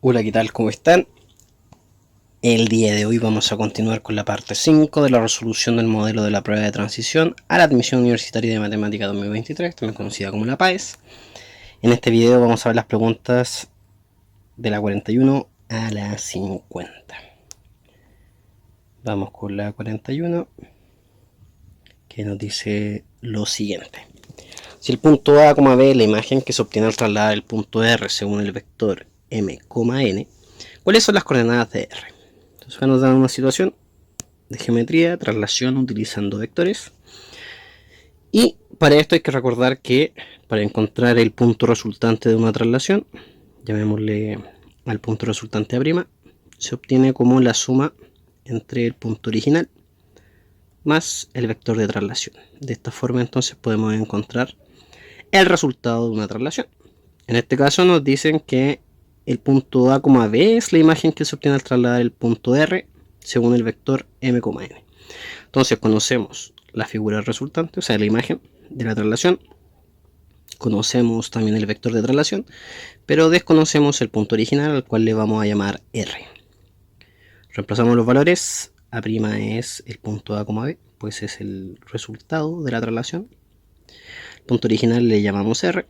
Hola, ¿qué tal? ¿Cómo están? El día de hoy vamos a continuar con la parte 5 de la resolución del modelo de la prueba de transición a la admisión universitaria de matemática 2023, también conocida como la PAES. En este video vamos a ver las preguntas de la 41 a la 50. Vamos con la 41, que nos dice lo siguiente. Si el punto A, B es la imagen que se obtiene al trasladar el punto R según el vector m, n, ¿cuáles son las coordenadas de R? Entonces nos dan una situación de geometría, traslación utilizando vectores. Y para esto hay que recordar que para encontrar el punto resultante de una traslación, llamémosle al punto resultante A', se obtiene como la suma entre el punto original más el vector de traslación. De esta forma entonces podemos encontrar el resultado de una traslación. En este caso nos dicen que el punto A, B es la imagen que se obtiene al trasladar el punto R según el vector m, n. Entonces conocemos la figura resultante, o sea, la imagen de la traslación. Conocemos también el vector de traslación, pero desconocemos el punto original al cual le vamos a llamar R. Reemplazamos los valores. A' es el punto A, B, pues es el resultado de la traslación. El punto original le llamamos R.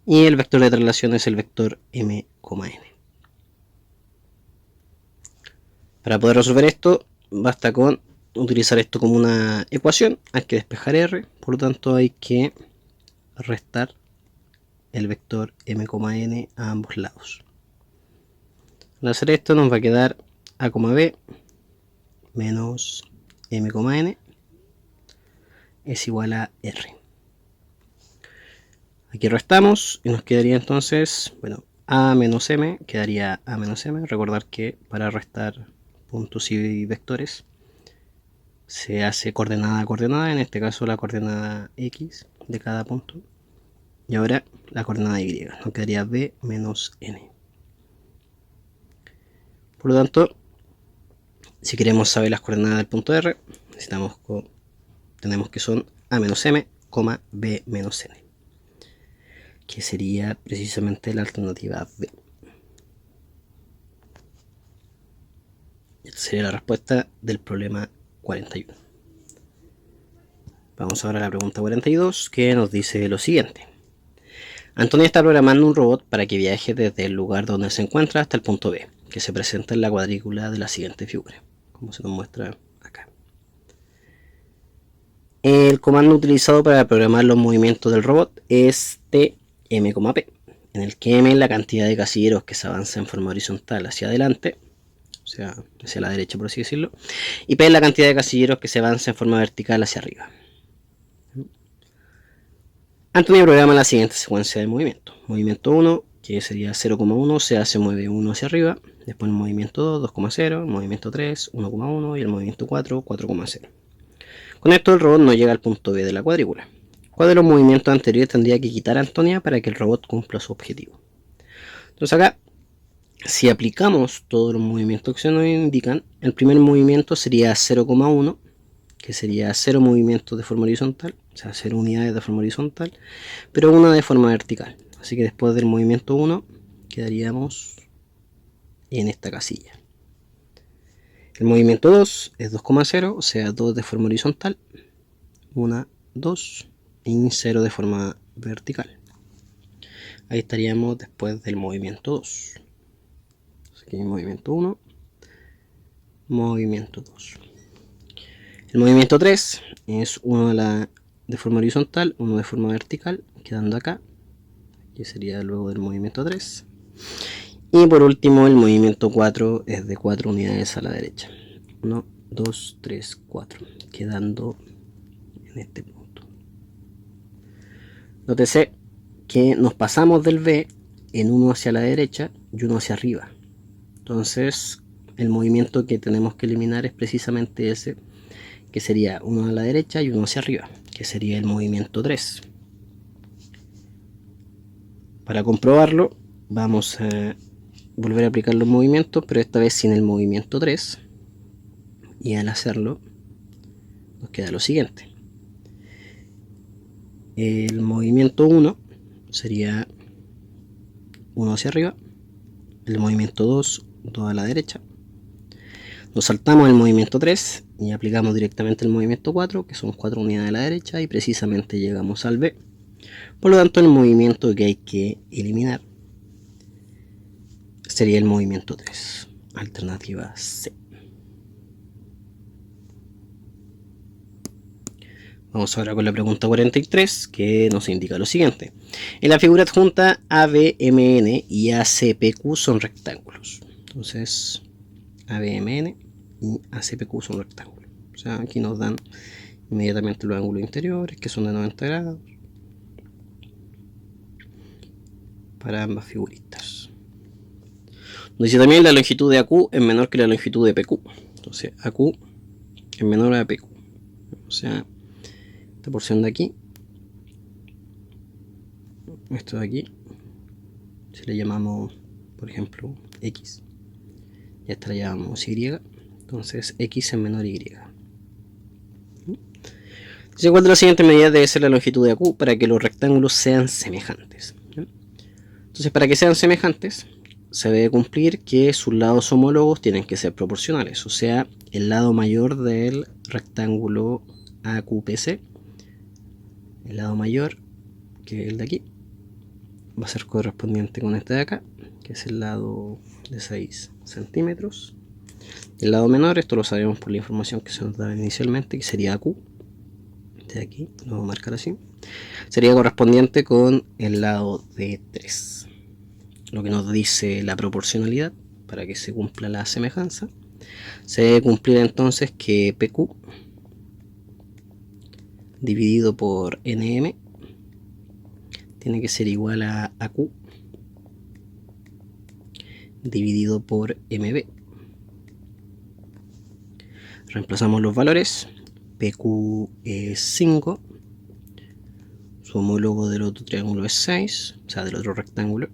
Y el vector de traslación es el vector m, n. Para poder resolver esto, basta con utilizar esto como una ecuación. Hay que despejar R, por lo tanto hay que restar el vector m, n a ambos lados. Al hacer esto nos va a quedar a, b menos m, n es igual a r. Aquí restamos y nos quedaría entonces, bueno, a menos m quedaría a menos m. Recordar que para restar puntos y vectores se hace coordenada a coordenada, en este caso la coordenada x de cada punto. Y ahora la coordenada y, nos quedaría b menos n. Por lo tanto, si queremos saber las coordenadas del punto R, tenemos que son a menos m, b menos n, que sería precisamente la alternativa B. Esta sería la respuesta del problema 41. Vamos ahora a la pregunta 42, que nos dice lo siguiente. Antonia está programando un robot para que viaje desde el lugar donde se encuentra hasta el punto B, que se presenta en la cuadrícula de la siguiente figura, como se nos muestra acá. El comando utilizado para programar los movimientos del robot es tm,p, en el que m es la cantidad de casilleros que se avanza en forma horizontal hacia adelante, o sea, hacia la derecha por así decirlo, y p es la cantidad de casilleros que se avanza en forma vertical hacia arriba. Antonio programa la siguiente secuencia de movimiento. Movimiento 1, que sería 0,1, se mueve 1 hacia arriba. Después el movimiento 2, 2,0. El movimiento 3, 1,1. Y el movimiento 4, 4,0. Con esto el robot no llega al punto B de la cuadrícula. ¿Cuál de los movimientos anteriores tendría que quitar Antonia para que el robot cumpla su objetivo? Entonces acá, si aplicamos todos los movimientos que se nos indican, el primer movimiento sería 0,1, que sería 0 movimientos de forma horizontal, o sea, 0 unidades de forma horizontal, pero una de forma vertical. Así que después del movimiento 1 quedaríamos en esta casilla. El movimiento 2 es 2,0, o sea, 2 de forma horizontal, 1, 2 y 0 de forma vertical. Ahí estaríamos después del movimiento 2. Aquí hay movimiento 1, movimiento 2. El movimiento 3 es 1 de forma horizontal, 1 de forma vertical, quedando acá, que sería luego del movimiento 3. Y por último el movimiento 4 es de 4 unidades a la derecha. 1, 2, 3, 4, quedando en este punto. Nótese que nos pasamos del B en uno hacia la derecha y uno hacia arriba. Entonces el movimiento que tenemos que eliminar es precisamente ese, que sería uno a la derecha y uno hacia arriba, que sería el movimiento 3. Para comprobarlo vamos a volver a aplicar los movimientos, pero esta vez sin el movimiento 3, y al hacerlo nos queda lo siguiente. El movimiento 1 sería 1 hacia arriba, el movimiento 2 a la derecha. Nos saltamos el movimiento 3 y aplicamos directamente el movimiento 4, que son 4 unidades a la derecha, y precisamente llegamos al B. Por lo tanto, el movimiento que hay que eliminar sería el movimiento 3, alternativa C. Vamos ahora con la pregunta 43, que nos indica lo siguiente. En la figura adjunta, ABMN y ACPQ son rectángulos. Entonces, ABMN y ACPQ son rectángulos. O sea, aquí nos dan inmediatamente los ángulos interiores, que son de 90 grados, para ambas figuritas. Nos dice también la longitud de AQ es menor que la longitud de PQ. Entonces, AQ es menor a PQ. O sea, esta porción de aquí, esto de aquí, si le llamamos, por ejemplo, X, y a esta le llamamos Y, entonces X es menor a Y. Dice, ¿cuál de las siguientes medidas debe ser la longitud de AQ para que los rectángulos sean semejantes? Entonces, para que sean semejantes, se debe cumplir que sus lados homólogos tienen que ser proporcionales. O sea, el lado mayor del rectángulo AQPC, el lado mayor, que es el de aquí, va a ser correspondiente con este de acá, que es el lado de 6 centímetros. El lado menor, esto lo sabemos por la información que se nos daba inicialmente, que sería AQ. De aquí, lo vamos a marcar así. Sería correspondiente con el lado de 3. Lo que nos dice la proporcionalidad, para que se cumpla la semejanza, se debe cumplir entonces que PQ dividido por NM tiene que ser igual a AQ dividido por MB. Reemplazamos los valores. PQ es 5, su homólogo del otro triángulo es 6, o sea, del otro rectángulo.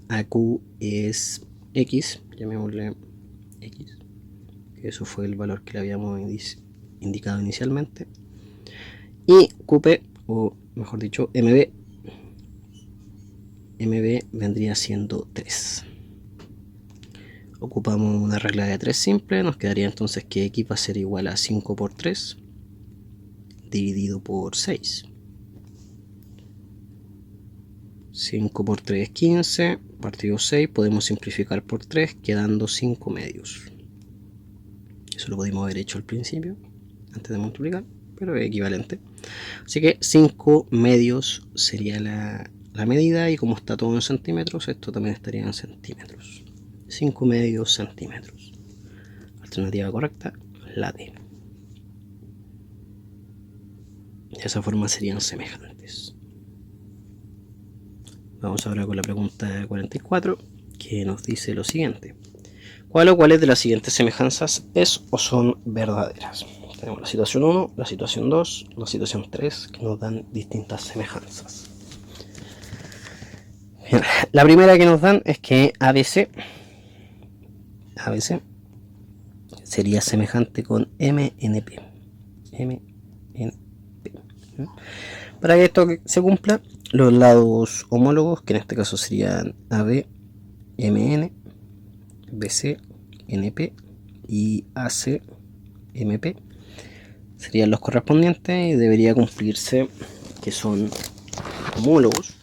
AQ es X, llamémosle X, que eso fue el valor que le habíamos indicado inicialmente. Y QP, o mejor dicho, MB vendría siendo 3. Ocupamos una regla de 3 simple, nos quedaría entonces que X va a ser igual a 5 por 3 dividido por 6. 5 por 3 es 15, partido 6, podemos simplificar por 3, quedando 5 medios. Eso lo podemos haber hecho al principio, antes de multiplicar, pero es equivalente. Así que 5 medios sería la medida, y como está todo en centímetros, esto también estaría en centímetros. 5 medios centímetros. Alternativa correcta, la D. De esa forma serían semejantes. Vamos ahora con la pregunta 44, que nos dice lo siguiente. ¿Cuál o cuáles de las siguientes semejanzas es o son verdaderas? Tenemos la situación 1, la situación 2, la situación 3, que nos dan distintas semejanzas. Bien, la primera que nos dan es que ABC sería semejante con MNP. Para que esto se cumpla, los lados homólogos, que en este caso serían AB, MN, BC, NP y AC, MP, serían los correspondientes, y debería cumplirse que son homólogos.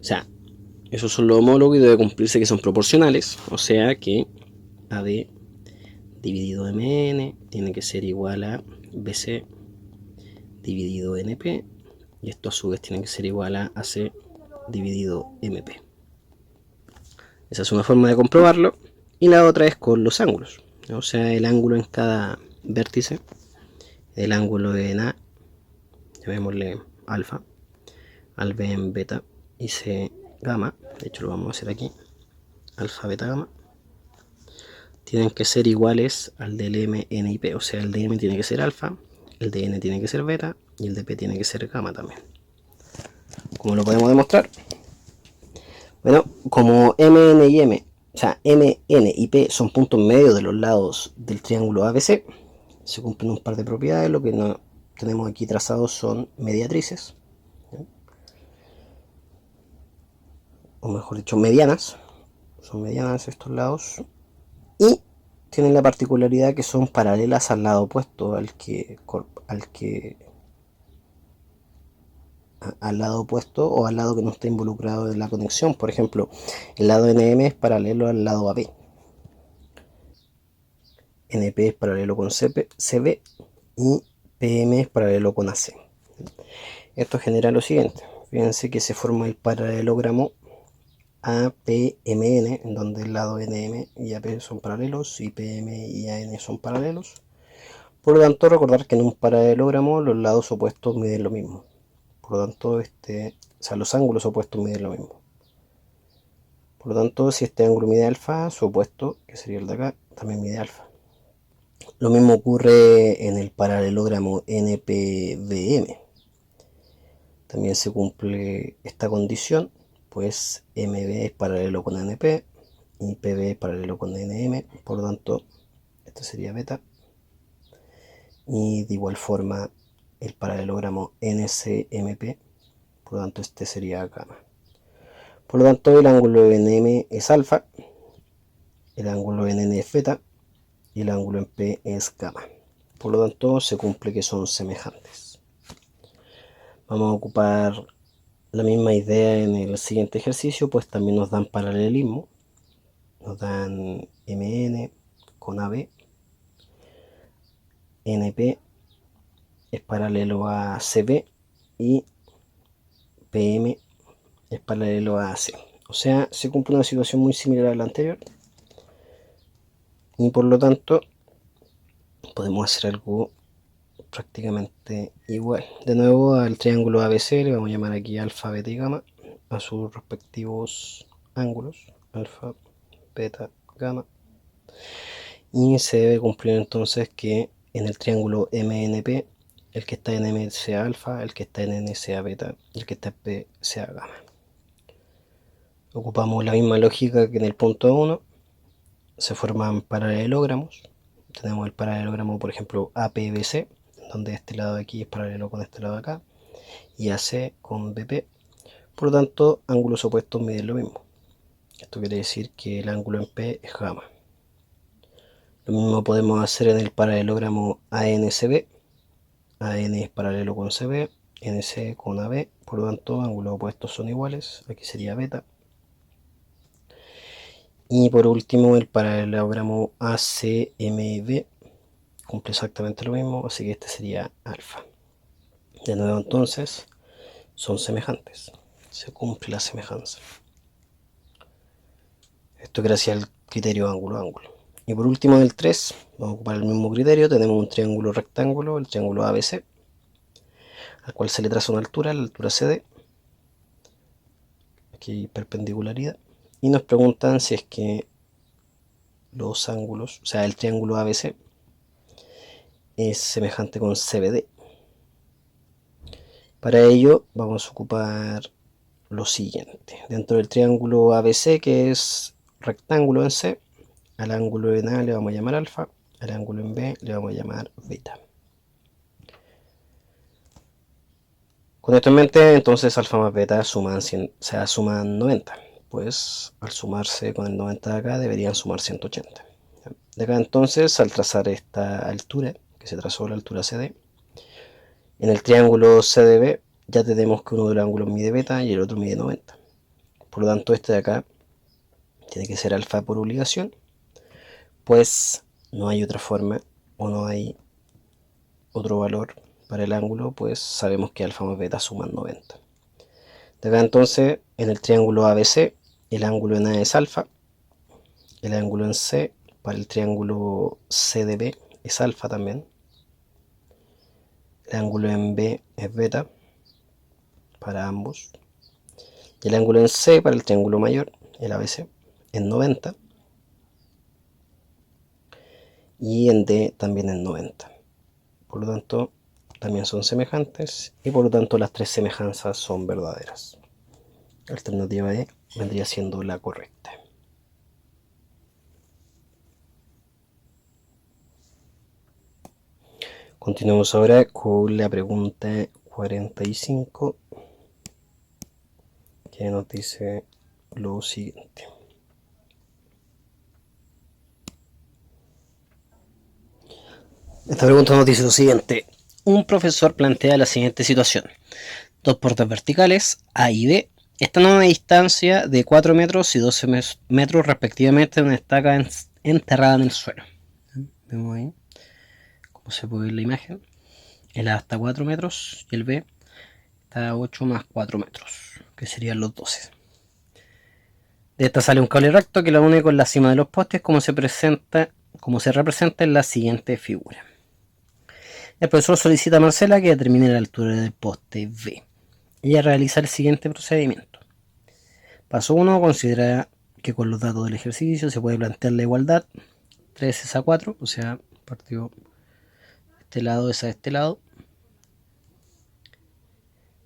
O sea, esos son los homólogos y debe cumplirse que son proporcionales. O sea que AB dividido MN tiene que ser igual a BC dividido NP, y esto a su vez tiene que ser igual a AC dividido MP. Esa es una forma de comprobarlo. Y la otra es con los ángulos, o sea, el ángulo en cada vértice, el ángulo en A, llamémosle alfa, al B en beta y C gamma, de hecho lo vamos a hacer aquí, alfa, beta, gamma, tienen que ser iguales al del M, N y P. O sea, el de M tiene que ser alfa, el de N tiene que ser beta y el de P tiene que ser gamma también. ¿Cómo lo podemos demostrar? Bueno, como MN y M, o sea, M, N y P son puntos medios de los lados del triángulo ABC, se cumplen un par de propiedades. Lo que no tenemos aquí trazados son mediatrices. o mejor dicho medianas, son medianas estos lados, y tienen la particularidad que son paralelas al lado opuesto al lado opuesto o al lado que no está involucrado en la conexión. Por ejemplo, el lado NM es paralelo al lado AB, NP es paralelo con CB y PM es paralelo con AC. Esto genera lo siguiente: fíjense que se forma el paralelogramo APMN, en donde el lado NM y AP son paralelos y PM y AN son paralelos. Por lo tanto, recordar que en un paralelogramo los lados opuestos miden lo mismo. Por lo tanto, los ángulos opuestos miden lo mismo. Por lo tanto, si este ángulo mide alfa, su opuesto, que sería el de acá, también mide alfa. Lo mismo ocurre en el paralelogramo NPVM. También se cumple esta condición, pues MB es paralelo con NP y PB es paralelo con NM, por lo tanto este sería beta. Y de igual forma el paralelogramo NCMP, por lo tanto este sería gamma. Por lo tanto el ángulo en M es alfa, el ángulo en N es beta y el ángulo en P es gamma. Por lo tanto se cumple que son semejantes. Vamos a ocupar la misma idea en el siguiente ejercicio, pues también nos dan paralelismo. Nos dan MN con AB, NP es paralelo a CB y PM es paralelo a AC. O sea, se cumple una situación muy similar a la anterior y por lo tanto podemos hacer algo prácticamente igual. De nuevo al triángulo ABC le vamos a llamar aquí alfa, beta y gamma a sus respectivos ángulos, alfa, beta, gamma. Y se debe cumplir entonces que en el triángulo MNP el que está en M sea alfa, el que está en N sea beta y el que está en P sea gamma. Ocupamos la misma lógica que en el punto 1. Se forman paralelogramos. Tenemos el paralelogramo, por ejemplo, APBC, donde este lado de aquí es paralelo con este lado de acá, y AC con BP. Por lo tanto, ángulos opuestos miden lo mismo. Esto quiere decir que el ángulo en P es gamma. Lo mismo podemos hacer en el paralelogramo ANCB. AN es paralelo con CB, NC con AB, por lo tanto ángulos opuestos son iguales, aquí sería beta. Y por último el paralelogramo ACMB cumple exactamente lo mismo, así que este sería alfa. De nuevo entonces son semejantes, se cumple la semejanza. Esto gracias al criterio ángulo-ángulo. Y por último del 3, vamos a ocupar el mismo criterio, tenemos un triángulo rectángulo, el triángulo ABC, al cual se le traza una altura, la altura CD, aquí hay perpendicularidad, y nos preguntan si es que los ángulos, o sea el triángulo ABC es semejante con CBD. Para ello vamos a ocupar lo siguiente: dentro del triángulo ABC, que es rectángulo en C, al ángulo en A le vamos a llamar alfa, al ángulo en B le vamos a llamar beta. Con esto en mente, entonces alfa más beta suman 90, pues al sumarse con el 90 de acá deberían sumar 180. De acá entonces, al trazar esta altura, que se trazó la altura CD, en el triángulo CDB ya tenemos que uno de los ángulos mide beta y el otro mide 90. Por lo tanto, este de acá tiene que ser alfa por obligación, pues no hay otra forma o no hay otro valor para el ángulo, pues sabemos que alfa más beta suman 90. De acá entonces, en el triángulo ABC, el ángulo en A es alfa, el ángulo en C para el triángulo CDB es alfa también, el ángulo en B es beta para ambos, y el ángulo en C para el triángulo mayor, el ABC, es 90, y en D también es 90. Por lo tanto, también son semejantes y por lo tanto las tres semejanzas son verdaderas. Alternativa E vendría siendo la correcta. Continuamos ahora con la pregunta 45, que nos dice lo siguiente. Esta pregunta nos dice lo siguiente. Un profesor plantea la siguiente situación. Dos puertas verticales, A y B, están a una distancia de 4 metros y 12 metros respectivamente de una estaca enterrada en el suelo. Vemos ahí cómo se puede ver la imagen. El A está a 4 metros y el B está a 8 más 4 metros, que serían los 12. De esta sale un cable recto que la une con la cima de los postes como se representa en la siguiente figura. El profesor solicita a Marcela que determine la altura del poste B. Ella realiza el siguiente procedimiento. Paso 1. Considera que con los datos del ejercicio se puede plantear la igualdad 3 es a 4, o sea, partido este lado es a este lado,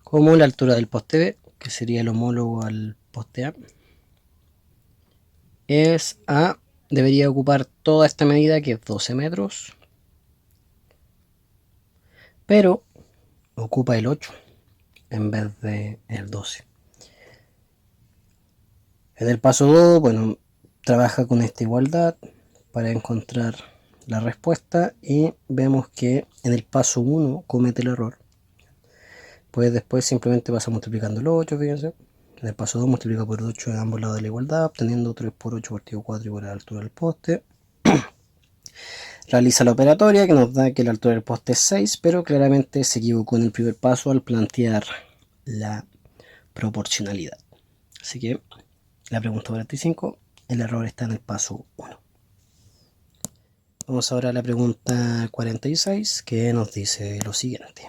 como la altura del poste B, que sería el homólogo al poste A, es A, debería ocupar toda esta medida que es 12 metros, pero ocupa el 8 en vez de el 12. En el paso 2, bueno, trabaja con esta igualdad para encontrar la respuesta y vemos que en el paso 1 comete el error. Pues después simplemente pasa multiplicando el 8, fíjense. En el paso 2 multiplica por 8 en ambos lados de la igualdad, obteniendo 3 por 8 partido 4 igual a la altura del poste. Realiza la operatoria que nos da que la altura del poste es 6, pero claramente se equivocó en el primer paso al plantear la proporcionalidad. Así que la pregunta 45, el error está en el paso 1. Vamos ahora a la pregunta 46, que nos dice lo siguiente.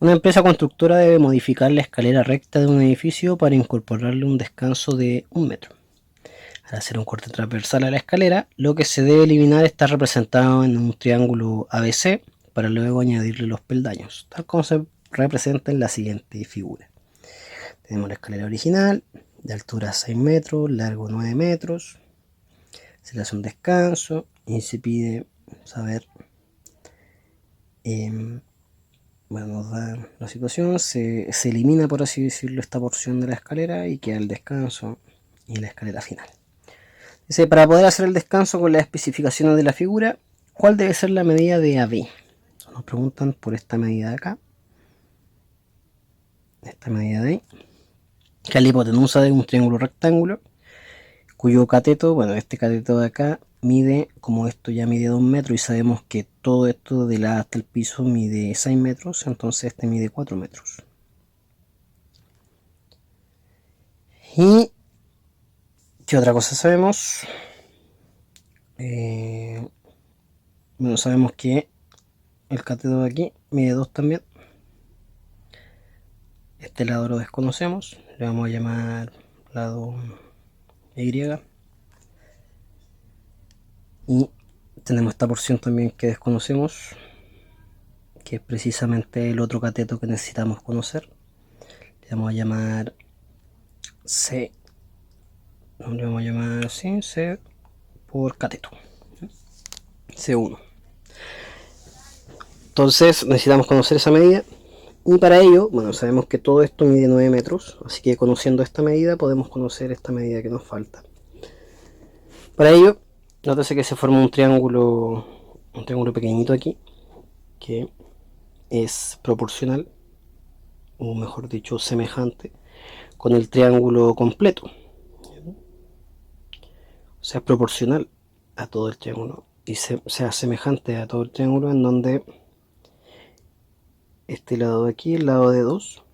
Una empresa constructora debe modificar la escalera recta de un edificio para incorporarle un descanso de 1 metro. Al hacer un corte transversal a la escalera, lo que se debe eliminar está representado en un triángulo ABC para luego añadirle los peldaños, tal como se representa en la siguiente figura. Tenemos la escalera original, de altura 6 metros, largo 9 metros. Se le hace un descanso y se pide saber, bueno, nos da la situación, se elimina, por así decirlo, esta porción de la escalera y queda el descanso y la escalera final. Dice, para poder hacer el descanso con las especificaciones de la figura, ¿cuál debe ser la medida de AB? Nos preguntan por esta medida de acá, esta medida de ahí, que es la hipotenusa de un triángulo rectángulo, cuyo cateto, bueno, este cateto de acá mide, como esto ya mide 2 metros y sabemos que todo esto de la hasta el piso mide 6 metros, entonces este mide 4 metros. ¿Y qué otra cosa sabemos? Bueno, sabemos que el cateto de aquí mide 2 también. Este lado lo desconocemos, le vamos a llamar lado Y. Y tenemos esta porción también que desconocemos, que es precisamente el otro cateto que necesitamos conocer. Le vamos a llamar C. Le vamos a llamar así, C por cateto. C1. Entonces necesitamos conocer esa medida. Y para ello, bueno, sabemos que todo esto mide 9 metros, así que conociendo esta medida podemos conocer esta medida que nos falta. Para ello, nótese que se forma un triángulo pequeñito aquí, que es proporcional, o mejor dicho, semejante, con el triángulo completo. O sea, es proporcional a todo el triángulo y sea semejante a todo el triángulo, en donde este lado de aquí, el lado de 2,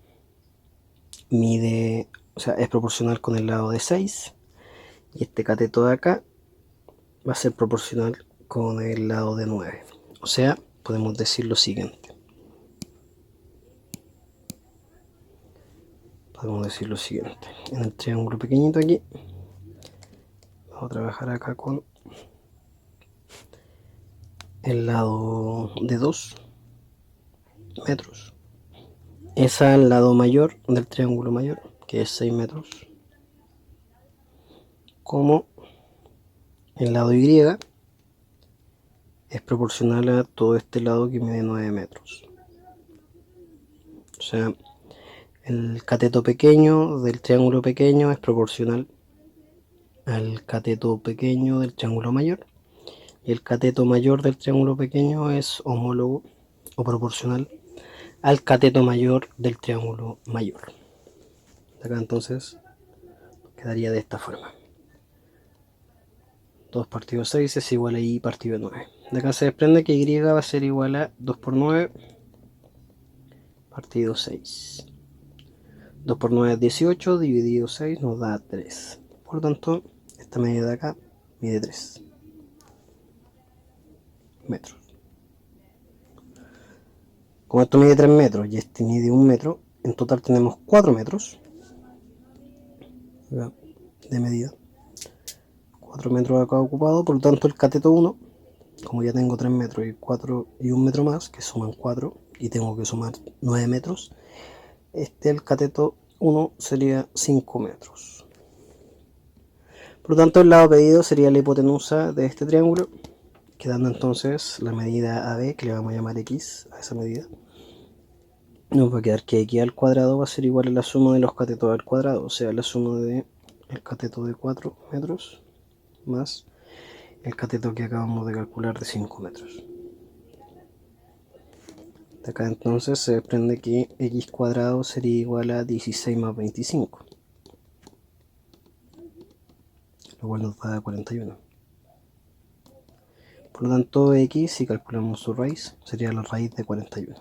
mide, o sea, es proporcional con el lado de 6, y este cateto de acá va a ser proporcional con el lado de 9. O sea, podemos decir lo siguiente. En el triángulo pequeñito aquí, vamos a trabajar acá con el lado de 2 metros. Es al lado mayor del triángulo mayor, que es 6 metros, como el lado Y es proporcional a todo este lado que mide 9 metros. O sea, El cateto pequeño del triángulo pequeño es proporcional al cateto pequeño del triángulo mayor, y el cateto mayor del triángulo pequeño es homólogo o proporcional al cateto mayor del triángulo mayor. Acá entonces quedaría de esta forma: 2 partido 6 es igual a y partido 9. De acá se desprende que y va a ser igual a 2 por 9 partido 6. 2 por 9 es 18, dividido 6 nos da 3. Por lo tanto, esta medida de acá mide 3 metros. Como esto mide 3 metros y este mide 1 metro, en total tenemos 4 metros de medida. 4 metros acá ocupado, por lo tanto el cateto 1, como ya tengo 3 metros y 4 y 1 metro más, que suman 4, y tengo que sumar 9 metros, el cateto 1 sería 5 metros. Por lo tanto, el lado pedido sería la hipotenusa de este triángulo, quedando entonces la medida AB, que le vamos a llamar X a esa medida. Nos va a quedar que X al cuadrado va a ser igual a la suma de los catetos al cuadrado, o sea, la suma del cateto de 4 metros más el cateto que acabamos de calcular de 5 metros. De acá entonces se desprende que X cuadrado sería igual a 16 más 25, lo cual nos da 41. Por lo tanto, X, si calculamos su raíz, sería la raíz de 41.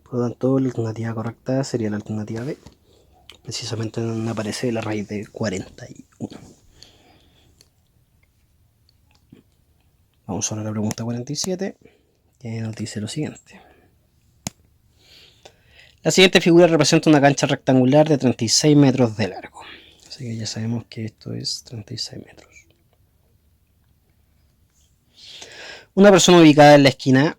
Por lo tanto, la alternativa correcta sería la alternativa B, precisamente donde aparece la raíz de 41. Vamos ahora a la pregunta 47, que nos dice lo siguiente. La siguiente figura representa una cancha rectangular de 36 metros de largo. Así que ya sabemos que esto es 36 metros. Una persona ubicada en la esquina A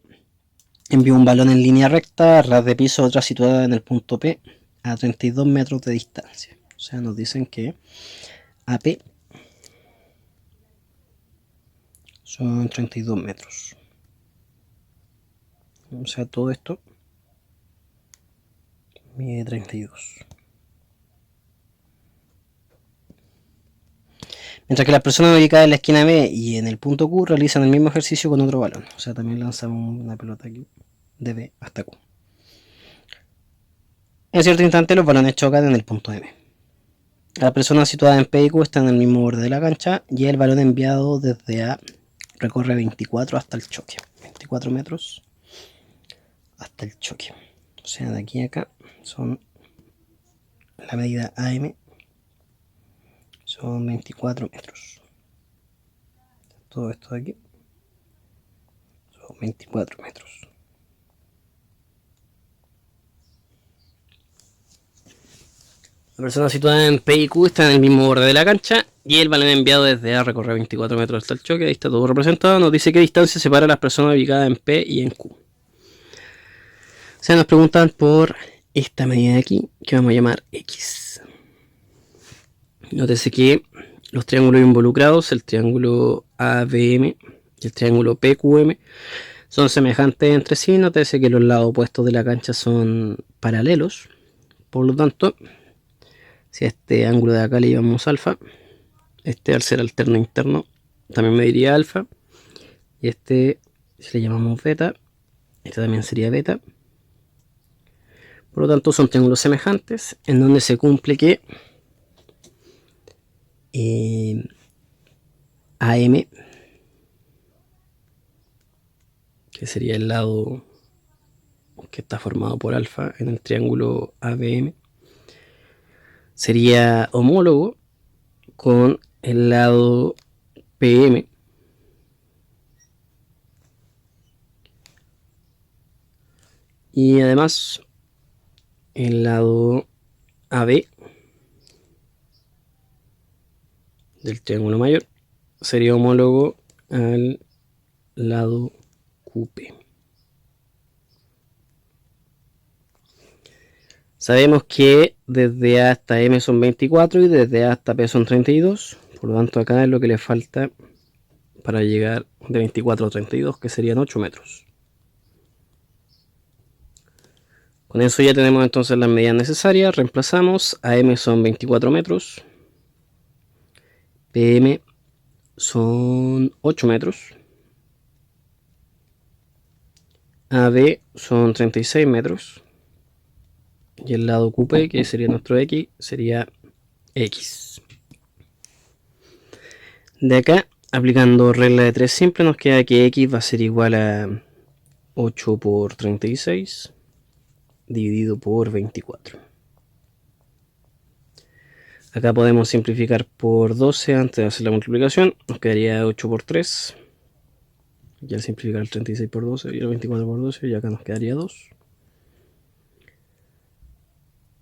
envió un balón en línea recta a ras de piso a otra situada en el punto P a 32 metros de distancia. O sea, nos dicen que AP son 32 metros. O sea, todo esto mide 32. Mientras que las personas ubicadas en la esquina B y en el punto Q realizan el mismo ejercicio con otro balón. O sea, también lanzamos una pelota aquí de B hasta Q. En cierto instante los balones chocan en el punto M. La persona situada en P y Q está en el mismo borde de la cancha y el balón enviado desde A recorre 24 hasta el choque. 24 metros hasta el choque. O sea, de aquí a acá son la medida AM, son 24 metros. Todo esto de aquí son 24 metros. La persona situada en P y Q está en el mismo borde de la cancha y el balón enviado desde A recorre 24 metros hasta el choque. Ahí está todo representado. Nos dice qué distancia separa a las personas ubicadas en P y en Q. Se nos preguntan por esta medida de aquí, que vamos a llamar X. Nótese que los triángulos involucrados, el triángulo ABM y el triángulo PQM, son semejantes entre sí. Nótese que los lados opuestos de la cancha son paralelos. Por lo tanto, si a este ángulo de acá le llamamos alfa, este al ser alterno interno también mediría alfa, y este si le llamamos beta, este también sería beta. Por lo tanto son triángulos semejantes en donde se cumple que AM, que sería el lado que está formado por alfa en el triángulo ABM, sería homólogo con el lado PM, y además el lado AB del triángulo mayor sería homólogo al lado QP. Sabemos que desde A hasta M son 24 y desde A hasta P son 32. Por lo tanto, acá es lo que le falta para llegar de 24 a 32, que serían 8 metros. Con eso ya tenemos entonces las medidas necesarias. Reemplazamos. AM son 24 metros. PM son 8 metros. AB son 36 metros. Y el lado QP, que sería nuestro X, sería X. De acá, aplicando regla de 3 simple, nos queda que X va a ser igual a 8 por 36 dividido por 24. Acá podemos simplificar por 12 antes de hacer la multiplicación. Nos quedaría 8 por 3. Y al simplificar el 36 por 12 y el 24 por 12, y acá nos quedaría 2.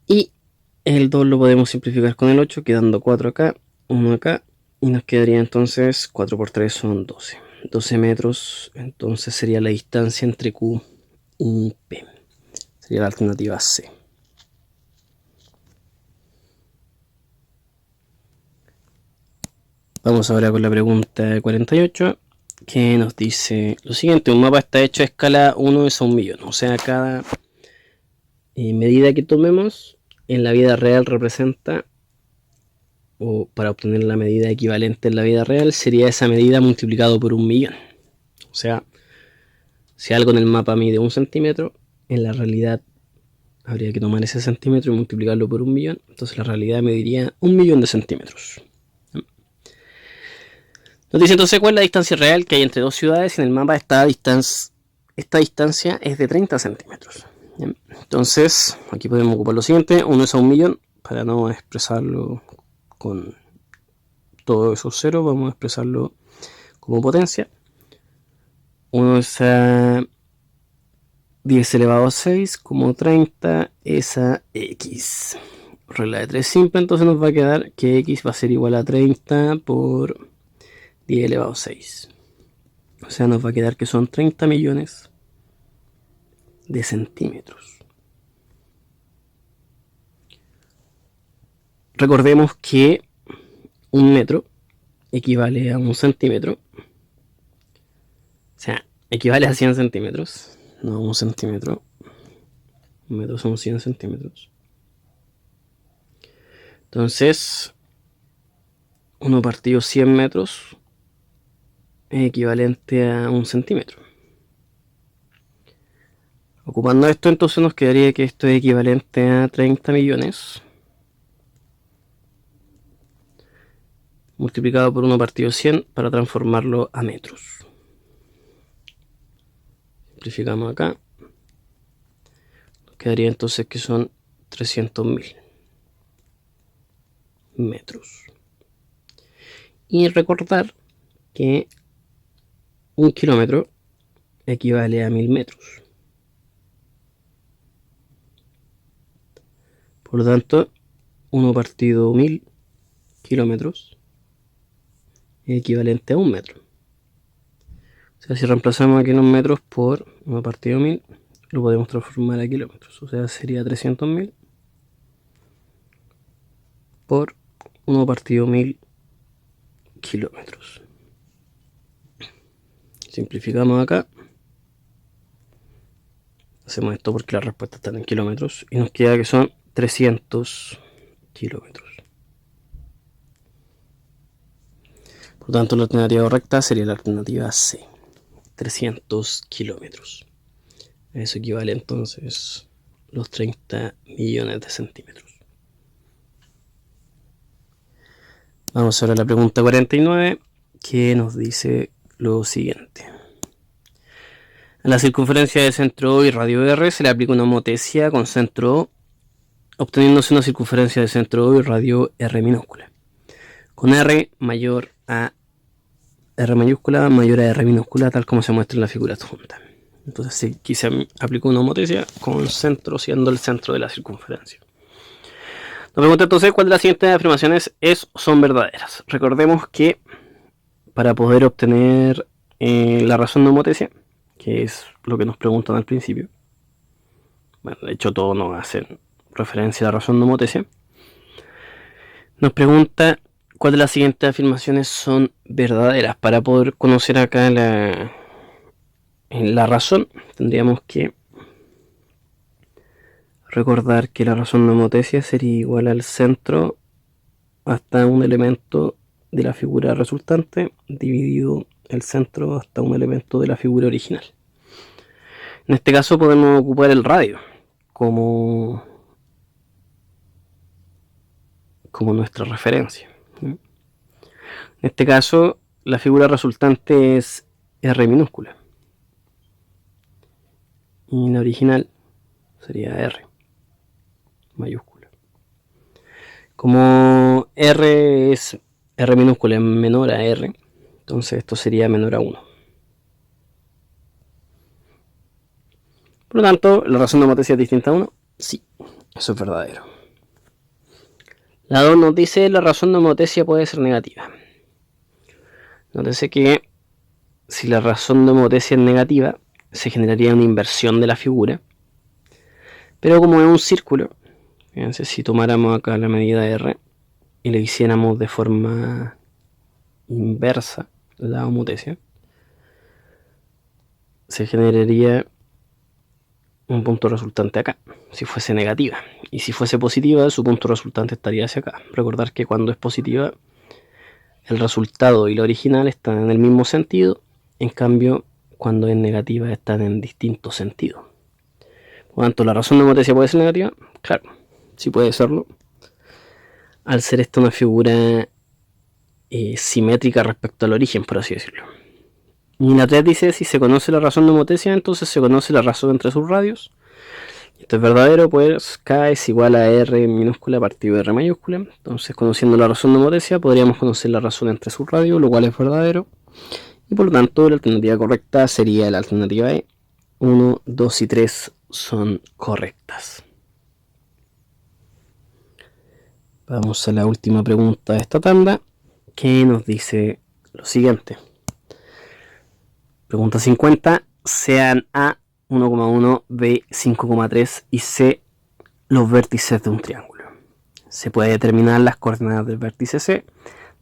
Y el 2 lo podemos simplificar con el 8, quedando 4 acá, 1 acá. Y nos quedaría entonces 4 por 3 son 12. 12 metros, entonces sería la distancia entre Q y P. Sería la alternativa C. Vamos ahora con la pregunta 48, que nos dice lo siguiente. Un mapa está hecho a escala 1:1.000.000. O sea, cada medida que tomemos en la vida real representa, o para obtener la medida equivalente en la vida real, sería esa medida multiplicado por 1.000.000. O sea, si algo en el mapa mide 1 centímetro, en la realidad habría que tomar ese centímetro y multiplicarlo por 1.000.000. Entonces la realidad mediría 1.000.000 de centímetros. Nos dice entonces cuál es la distancia real que hay entre dos ciudades. En el mapa esta distancia es de 30 centímetros. Bien. Entonces aquí podemos ocupar lo siguiente. 1 es a 1.000.000. Para no expresarlo con todos esos ceros, vamos a expresarlo como potencia. 1 es a 10 elevado a 6, como 30 es a x. Regla de 3 simple, entonces nos va a quedar que x va a ser igual a 30 por 10 elevado a 6. O sea, nos va a quedar que son 30 millones de centímetros. Recordemos que un metro equivale a un centímetro. O sea, equivale a 100 centímetros. No a un centímetro. Un metro son 100 centímetros. Entonces, 1 partido 100 metros es equivalente a un centímetro. Ocupando esto, entonces nos quedaría que esto es equivalente a 30 millones multiplicado por 1 partido 100 para transformarlo a metros. Simplificamos acá. Nos quedaría entonces que son 300.000 metros. Y recordar que un kilómetro equivale a 1000 metros. Por lo tanto, 1 partido 1000 kilómetros es equivalente a 1 metro. O sea, si reemplazamos aquí los metros por 1 partido 1000, lo podemos transformar a kilómetros. O sea, sería 300.000 por 1 partido 1000 kilómetros. Simplificamos acá. Hacemos esto porque la respuesta está en kilómetros. Y nos queda que son 300 kilómetros. Por lo tanto, la alternativa correcta sería la alternativa C. 300 kilómetros. Eso equivale entonces los 30 millones de centímetros. Vamos ahora a la pregunta 49, que nos dice lo siguiente. A la circunferencia de centro O y radio R se le aplica una homotesia con centro O, obteniéndose una circunferencia de centro O y radio R minúscula, con R mayor a R mayúscula mayor a R minúscula, tal como se muestra en la figura adjunta. Entonces aquí se aplicó una homotesia con centro siendo el centro de la circunferencia. Nos pregunta entonces cuál de las siguientes afirmaciones son verdaderas. Recordemos que para poder obtener la razón de homotesia, que es lo que nos preguntan al principio, bueno, de hecho todos nos hacen referencia a la razón de homotesia, nos pregunta cuál de las siguientes afirmaciones son verdaderas. Para poder conocer acá la razón, tendríamos que Recordar que la razón de homotesia sería igual al centro hasta un elemento de la figura resultante dividido el centro hasta un elemento de la figura original. En este caso podemos ocupar el radio como nuestra referencia. En este caso la figura resultante es R minúscula y la original sería R mayúscula. Como R minúscula es menor a R, entonces esto sería menor a 1. Por lo tanto, ¿la razón de homotesia es distinta a 1? Sí, eso es verdadero. La 2 nos dice la razón de homotesia puede ser negativa. Nótese que si la razón de homotesia es negativa, se generaría una inversión de la figura. Pero como es un círculo, fíjense, si tomáramos acá la medida R y le hiciéramos de forma inversa la homotesia, se generaría un punto resultante acá, si fuese negativa. Y si fuese positiva, su punto resultante estaría hacia acá. Recordar que cuando es positiva, el resultado y la original están en el mismo sentido. En cambio, cuando es negativa, están en distintos sentidos. Por lo tanto, ¿la razón de homotesia puede ser negativa? Claro, sí puede serlo. Al ser esta una figura simétrica respecto al origen, por así decirlo. Y la 3 dice, si se conoce la razón de homotesia, entonces se conoce la razón entre sus radios. Esto es verdadero, pues K es igual a R minúscula partido de R mayúscula. Entonces, conociendo la razón de homotesia, podríamos conocer la razón entre sus radios, lo cual es verdadero. Y por lo tanto, la alternativa correcta sería la alternativa E. 1, 2 y 3 son correctas. Vamos a la última pregunta de esta tanda, que nos dice lo siguiente. Pregunta 50. Sean A 1,1, B 5,3 y C los vértices de un triángulo. Se puede determinar las coordenadas del vértice C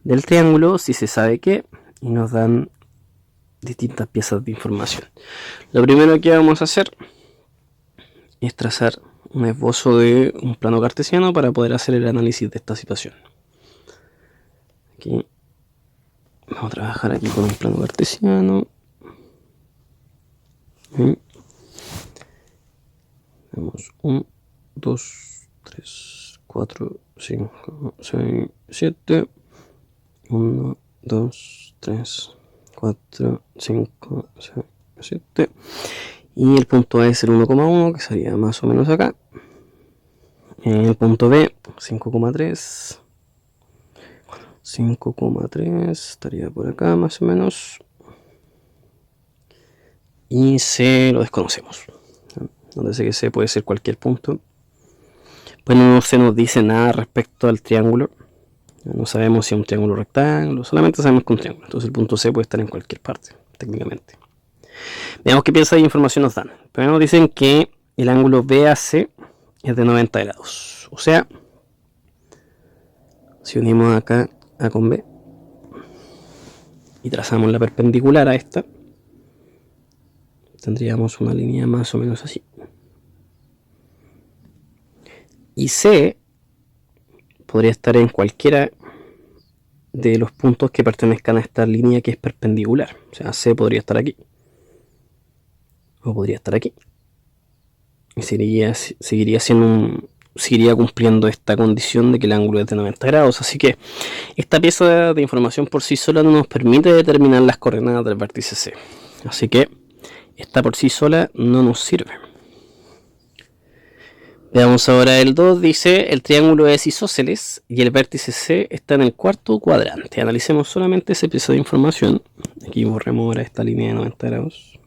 del triángulo si se sabe qué, y nos dan distintas piezas de información. Lo primero que vamos a hacer es trazar un esbozo de un plano cartesiano para poder hacer el análisis de esta situación. Aquí vamos a trabajar aquí con un plano cartesiano. Tenemos 1, 2, 3, 4, 5, 6, 7. 1, 2, 3, 4, 5, 6, 7. Y el punto A es el 1,1, que sería más o menos acá. El punto B, 5,3. 5,3 estaría por acá más o menos. Y C lo desconocemos. Donde sé que C puede ser cualquier punto. Pues no se nos dice nada respecto al triángulo. No sabemos si es un triángulo rectángulo, solamente sabemos que es un triángulo. Entonces el punto C puede estar en cualquier parte, técnicamente. Veamos qué pieza de información nos dan. Primero nos dicen que el ángulo BAC es de 90 grados. O sea, si unimos acá A con B y trazamos la perpendicular a esta, tendríamos una línea más o menos así. Y C podría estar en cualquiera de los puntos que pertenezcan a esta línea que es perpendicular. O sea, C podría estar aquí. O podría estar aquí. Y seguiría cumpliendo esta condición de que el ángulo es de 90 grados. Así que esta pieza de información por sí sola no nos permite determinar las coordenadas del vértice C. Así que esta por sí sola no nos sirve. Veamos ahora el 2, dice el triángulo es isósceles y el vértice C está en el cuarto cuadrante. Analicemos solamente esa pieza de información. Aquí borremos ahora esta línea de 90 grados.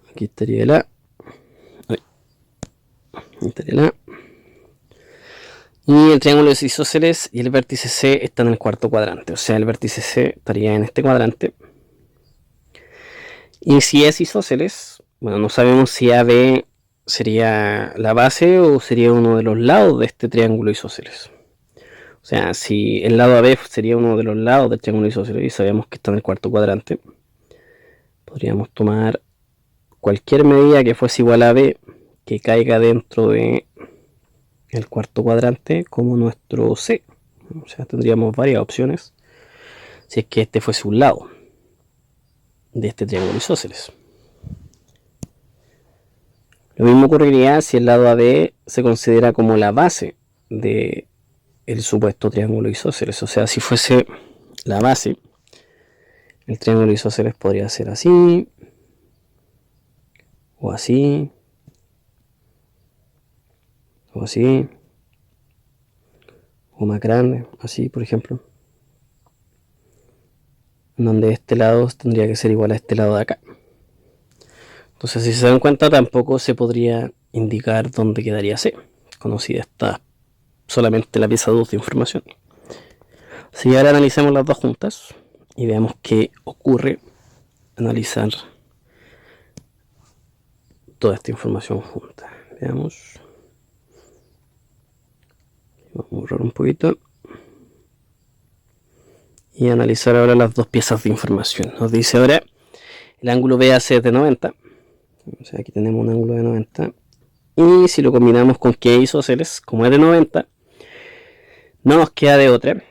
Aquí estaría la A. Aquí estaría la A. Y el triángulo es isósceles y el vértice C está en el cuarto cuadrante. O sea, el vértice C estaría en este cuadrante. Y si es isósceles, bueno, no sabemos si AB sería la base o sería uno de los lados de este triángulo isósceles. O sea, si el lado AB sería uno de los lados del triángulo isósceles y sabemos que está en el cuarto cuadrante, podríamos tomar cualquier medida que fuese igual a B que caiga dentro de el cuarto cuadrante como nuestro C. O sea, tendríamos varias opciones si es que este fuese un lado de este triángulo isósceles. Lo mismo ocurriría si el lado AB se considera como la base de el supuesto triángulo isósceles. O sea, si fuese la base, el triángulo isósceles podría ser así, o así, o así, o más grande, así por ejemplo, donde este lado tendría que ser igual a este lado de acá. Entonces, si se dan cuenta, tampoco se podría indicar dónde quedaría C, conocida está solamente la pieza 2 de información. Si ahora analizamos las dos juntas y veamos qué ocurre analizar toda esta información junta. Veamos. Vamos a borrar un poquito. Y analizar ahora las dos piezas de información. Nos dice ahora el ángulo BAC es de 90. O sea, aquí tenemos un ángulo de 90. Y si lo combinamos con que isósceles, como es de 90, no nos queda de otra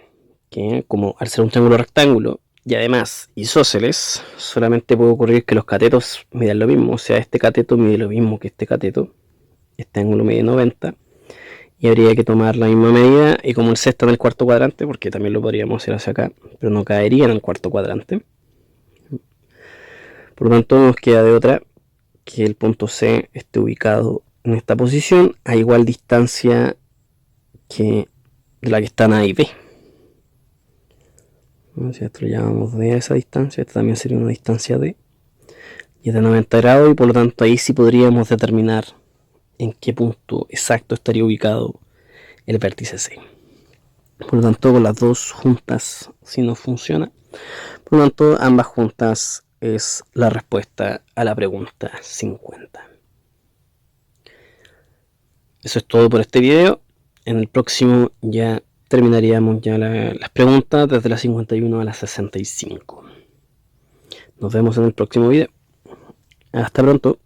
que, como al ser un triángulo rectángulo y además isósceles, solamente puede ocurrir que los catetos midan lo mismo. O sea, este cateto mide lo mismo que este cateto. Este ángulo mide 90. Y habría que tomar la misma medida, y como el C está en el cuarto cuadrante, porque también lo podríamos hacer hacia acá, pero no caería en el cuarto cuadrante. Por lo tanto, nos queda de otra que el punto C esté ubicado en esta posición a igual distancia que de la que están A y B. Si esto lo llamamos D a esa distancia, esta también sería una distancia D, y es de 90 grados, y por lo tanto ahí sí podríamos determinar en qué punto exacto estaría ubicado el vértice C. Por lo tanto, con las dos juntas si no funciona. Por lo tanto, ambas juntas es la respuesta a la pregunta 50. Eso es todo por este video. En el próximo ya terminaríamos ya las preguntas desde la 51 a la 65. Nos vemos en el próximo video. Hasta pronto.